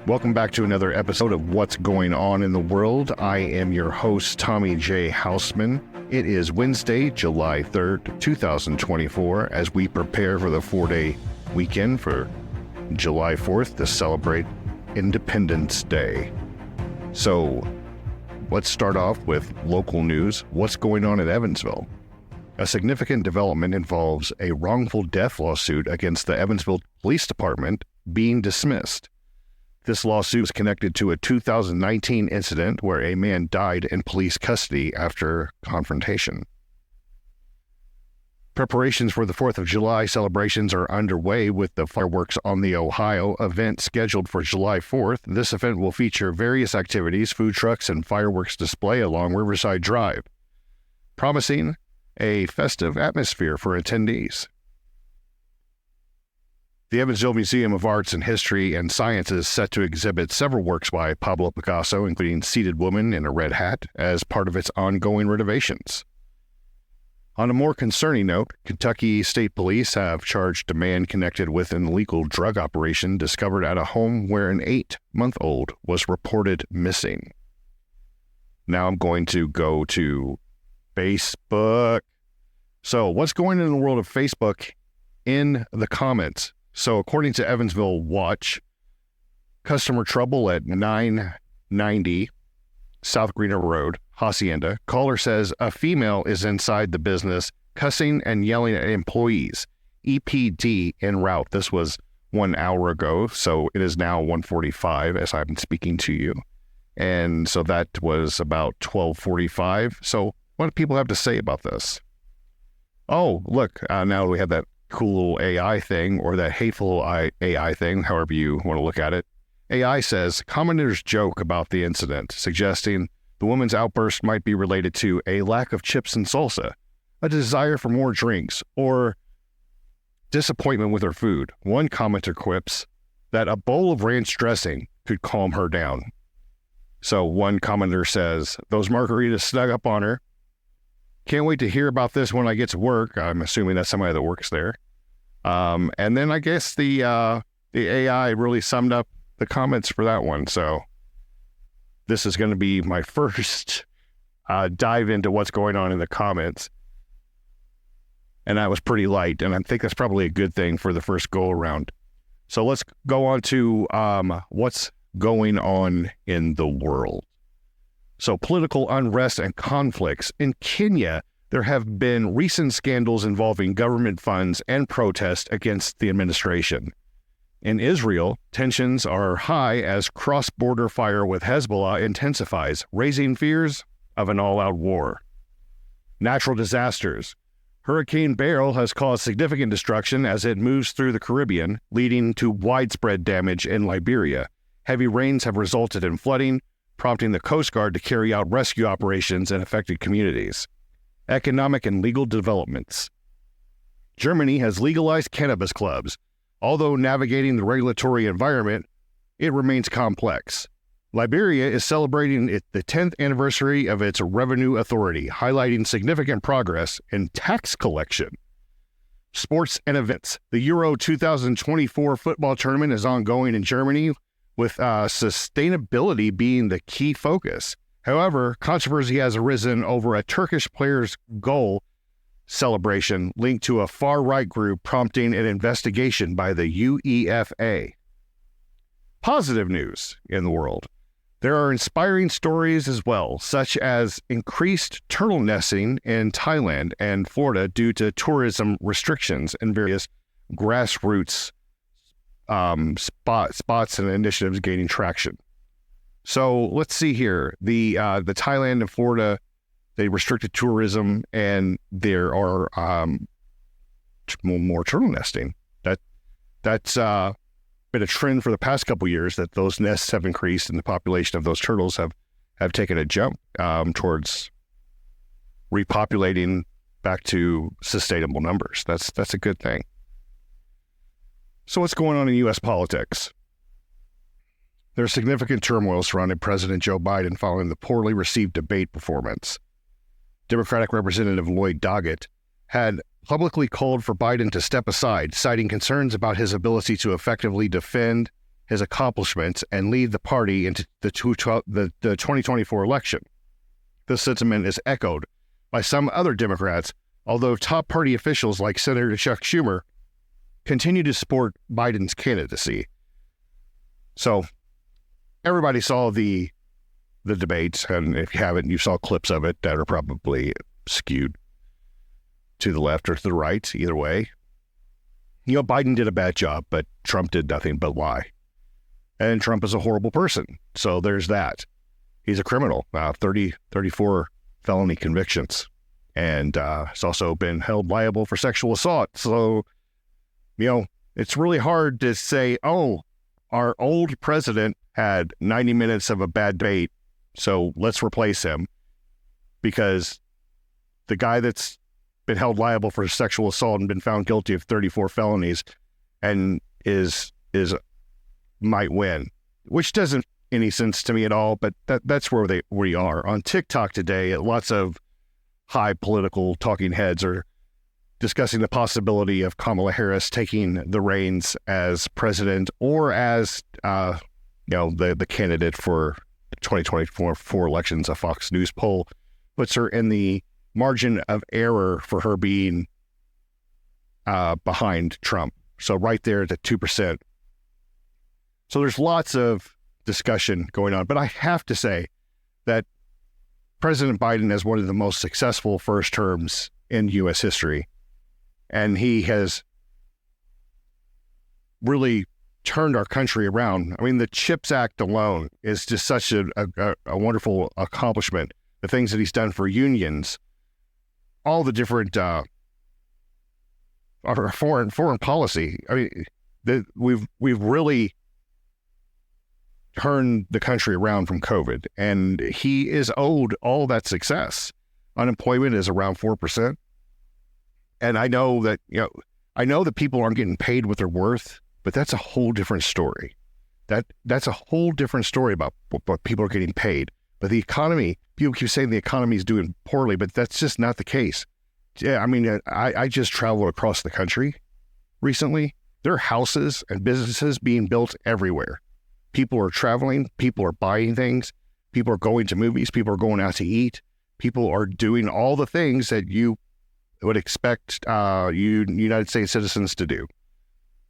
Welcome back to another episode of What's Going On in the World. I am your host, Tommy J. Houseman. It is Wednesday, July 3rd, 2024, as we prepare for the 4-day weekend for July 4th to celebrate Independence Day. So, let's start off with local news. What's going on in Evansville? A significant development involves a wrongful death lawsuit against the Evansville Police Department being dismissed. This lawsuit was connected to a 2019 incident where a man died in police custody after confrontation. Preparations for the 4th of July celebrations are underway with the Fireworks on the Ohio event scheduled for July 4th. This event will feature various activities, food trucks, and fireworks display along Riverside Drive, promising a festive atmosphere for attendees. The Evansville Museum of Arts and History and Science is set to exhibit several works by Pablo Picasso, including Seated Woman in a Red Hat, as part of its ongoing renovations. On a more concerning note, Kentucky State Police have charged a man connected with an illegal drug operation discovered at a home where an 8-month-old was reported missing. Now I'm going to go to Facebook. So what's going on in the world of Facebook in the comments? So according to Evansville Watch, customer trouble at 990 South Greener Road, Hacienda. Caller says a female is inside the business cussing and yelling at employees. EPD en route. This was 1 hour ago, so it is now 1:45 as I'm speaking to you. And so that was about 12:45. So what do people have to say about this? Oh, look, now we have that cool AI thing, or that hateful AI thing, however you want to look at it. AI says, commenters joke about the incident, suggesting the woman's outburst might be related to a lack of chips and salsa, a desire for more drinks, or disappointment with her food. One commenter quips that a bowl of ranch dressing could calm her down. So one commenter says, those margaritas snuck up on her. Can't wait to hear about this when I get to work. I'm assuming that's somebody that works there. And then I guess the AI really summed up the comments for that one. So this is going to be my first dive into what's going on in the comments. And that was pretty light. And I think that's probably a good thing for the first go around. So let's go on to what's going on in the world. So political unrest and conflicts. In Kenya, there have been recent scandals involving government funds and protests against the administration. In Israel, tensions are high as cross-border fire with Hezbollah intensifies, raising fears of an all-out war. Natural disasters. Hurricane Beryl has caused significant destruction as it moves through the Caribbean, leading to widespread damage in Liberia. Heavy rains have resulted in flooding, prompting the Coast Guard to carry out rescue operations in affected communities. Economic and legal developments. Germany has legalized cannabis clubs. Although navigating the regulatory environment, it remains complex. Liberia is celebrating the 10th anniversary of its revenue authority, highlighting significant progress in tax collection. Sports and events. The Euro 2024 football tournament is ongoing in Germany, with sustainability being the key focus. However, controversy has arisen over a Turkish player's goal celebration linked to a far-right group, prompting an investigation by the UEFA. Positive news in the world. There are inspiring stories as well, such as increased turtle nesting in Thailand and Florida due to tourism restrictions and various grassroots spots and initiatives gaining traction. So let's see here. The Thailand and Florida, they restricted tourism, and there are more turtle nesting. That's been a trend for the past couple years, that those nests have increased and the population of those turtles have taken a jump towards repopulating back to sustainable numbers. That's a good thing. So what's going on in U.S. politics? There's significant turmoil surrounding President Joe Biden following the poorly received debate performance. Democratic Representative Lloyd Doggett had publicly called for Biden to step aside, citing concerns about his ability to effectively defend his accomplishments and lead the party into the 2024 election. This sentiment is echoed by some other Democrats, although top party officials like Senator Chuck Schumer continue to support Biden's candidacy. So everybody saw the debates, and if you haven't, you saw clips of it that are probably skewed to the left or to the right, either way. Biden did a bad job, but Trump did nothing but lie. And Trump is a horrible person. So there's that. He's a criminal, 34 felony convictions. And he's also been held liable for sexual assault. So, it's really hard to say, oh, our old president had 90 minutes of a bad debate, so let's replace him. Because the guy that's been held liable for sexual assault and been found guilty of 34 felonies and is might win, which doesn't any sense to me at all, but that's where we are. On TikTok today, lots of high political talking heads are discussing the possibility of Kamala Harris taking the reins as president or as the candidate for the 2024 elections. A Fox News poll puts her in the margin of error for her being behind Trump. So right there at the 2%. So there's lots of discussion going on. But I have to say that President Biden has one of the most successful first terms in U.S. history. And he has really turned our country around. I mean, the CHIPS Act alone is just such a wonderful accomplishment. The things that he's done for unions, all the different our foreign policy. I mean, we've really turned the country around from COVID, and he is owed all that success. Unemployment is around 4%, and I know that people aren't getting paid what they're worth, but that's a whole different story. That's a whole different story about what people are getting paid. But the economy, people keep saying the economy is doing poorly, but that's just not the case. Yeah, I mean, I just traveled across the country recently. There are houses and businesses being built everywhere. People are traveling. People are buying things. People are going to movies. People are going out to eat. People are doing all the things that you would expect United States citizens to do.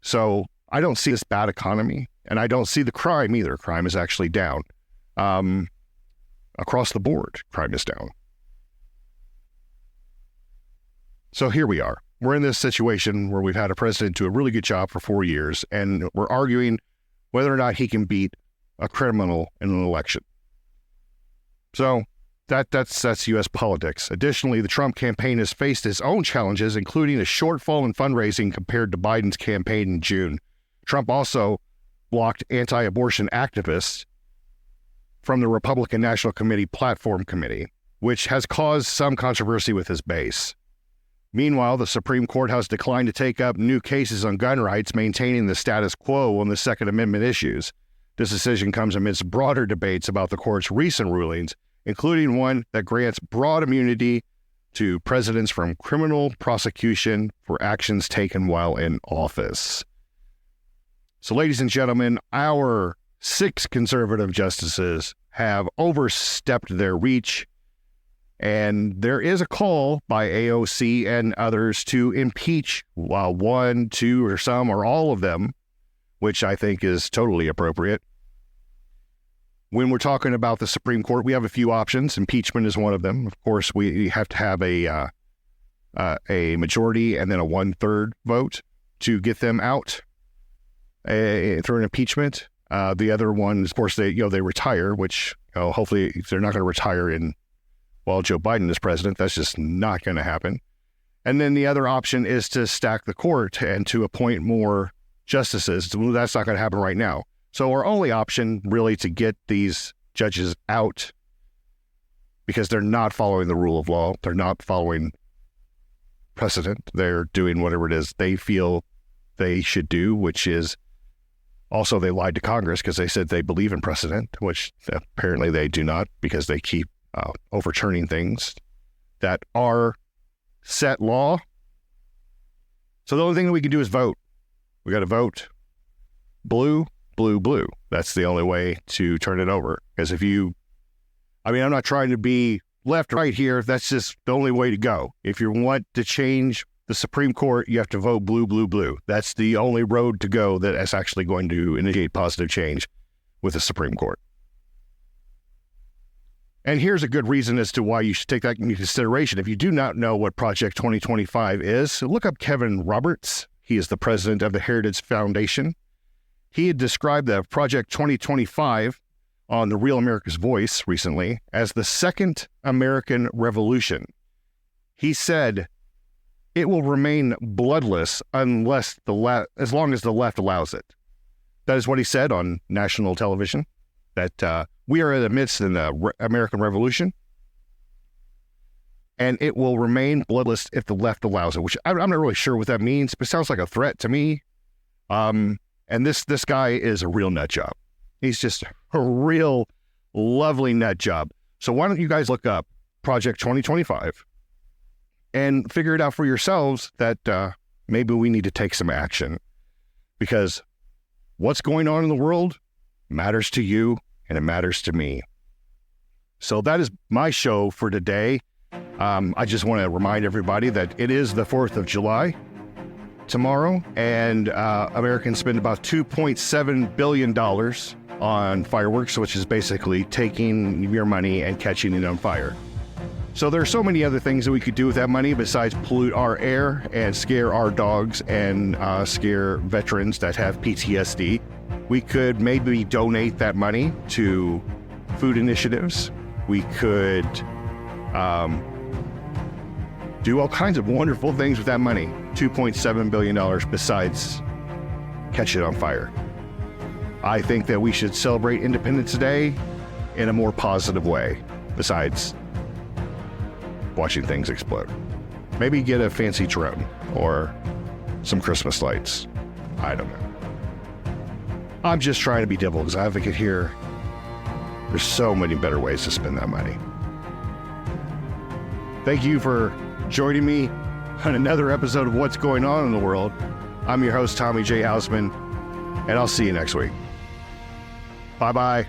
So I don't see this bad economy, and I don't see the crime either. Crime is actually down. Across the board, crime is down. So here we are. We're in this situation where we've had a president do a really good job for 4 years, and we're arguing whether or not he can beat a criminal in an election. So that's U.S. politics. Additionally, the Trump campaign has faced its own challenges, including a shortfall in fundraising compared to Biden's campaign in June. Trump also blocked anti-abortion activists from the Republican National Committee Platform Committee, which has caused some controversy with his base. Meanwhile, the Supreme Court has declined to take up new cases on gun rights, maintaining the status quo on the Second Amendment issues. This decision comes amidst broader debates about the court's recent rulings, including one that grants broad immunity to presidents from criminal prosecution for actions taken while in office. So, ladies and gentlemen, our 6 conservative justices have overstepped their reach, and there is a call by AOC and others to impeach one, 2, or some, or all of them, which I think is totally appropriate. When we're talking about the Supreme Court, we have a few options. Impeachment is one of them. Of course, we have to have a majority and then a 1/3 vote to get them out through an impeachment. The other one, of course, they retire, which hopefully they're not going to retire while Joe Biden is president. That's just not going to happen. And then the other option is to stack the court and to appoint more justices. That's not going to happen right now. So our only option really to get these judges out, because they're not following the rule of law, they're not following precedent, they're doing whatever it is they feel they should do, which is also they lied to Congress because they said they believe in precedent, which apparently they do not, because they keep overturning things that are set law. So the only thing that we can do is vote. We got to vote blue blue, blue. That's the only way to turn it over. Because I'm not trying to be left or right here. That's just the only way to go. If you want to change the Supreme Court, you have to vote blue, blue, blue. That's the only road to go that is actually going to initiate positive change with the Supreme Court. And here's a good reason as to why you should take that into consideration. If you do not know what Project 2025 is, look up Kevin Roberts. He is the president of the Heritage Foundation. He had described the Project 2025 on The Real America's Voice recently as the second American Revolution. He said, it will remain bloodless as long as the left allows it. That is what he said on national television, that we are in the midst of the American Revolution, and it will remain bloodless if the left allows it, which I'm not really sure what that means, but it sounds like a threat to me. And this guy is a real nut job. He's just a real lovely nut job. So why don't you guys look up Project 2025 and figure it out for yourselves that maybe we need to take some action, because what's going on in the world matters to you and it matters to me. So that is my show for today. I just want to remind everybody that it is the 4th of July tomorrow, and Americans spend about $2.7 billion on fireworks, which is basically taking your money and catching it on fire. So there are so many other things that we could do with that money besides pollute our air and scare our dogs and scare veterans that have PTSD. We could maybe donate that money to food initiatives. We could do all kinds of wonderful things with that money. $2.7 billion besides catch it on fire. I think that we should celebrate Independence Day in a more positive way besides watching things explode. Maybe get a fancy drone or some Christmas lights. I don't know. I'm just trying to be devil's advocate here. There's so many better ways to spend that money. Thank you for joining me on another episode of What's Going On in the World. I'm your host, Tommy J. Hausman, and I'll see you next week. Bye-bye.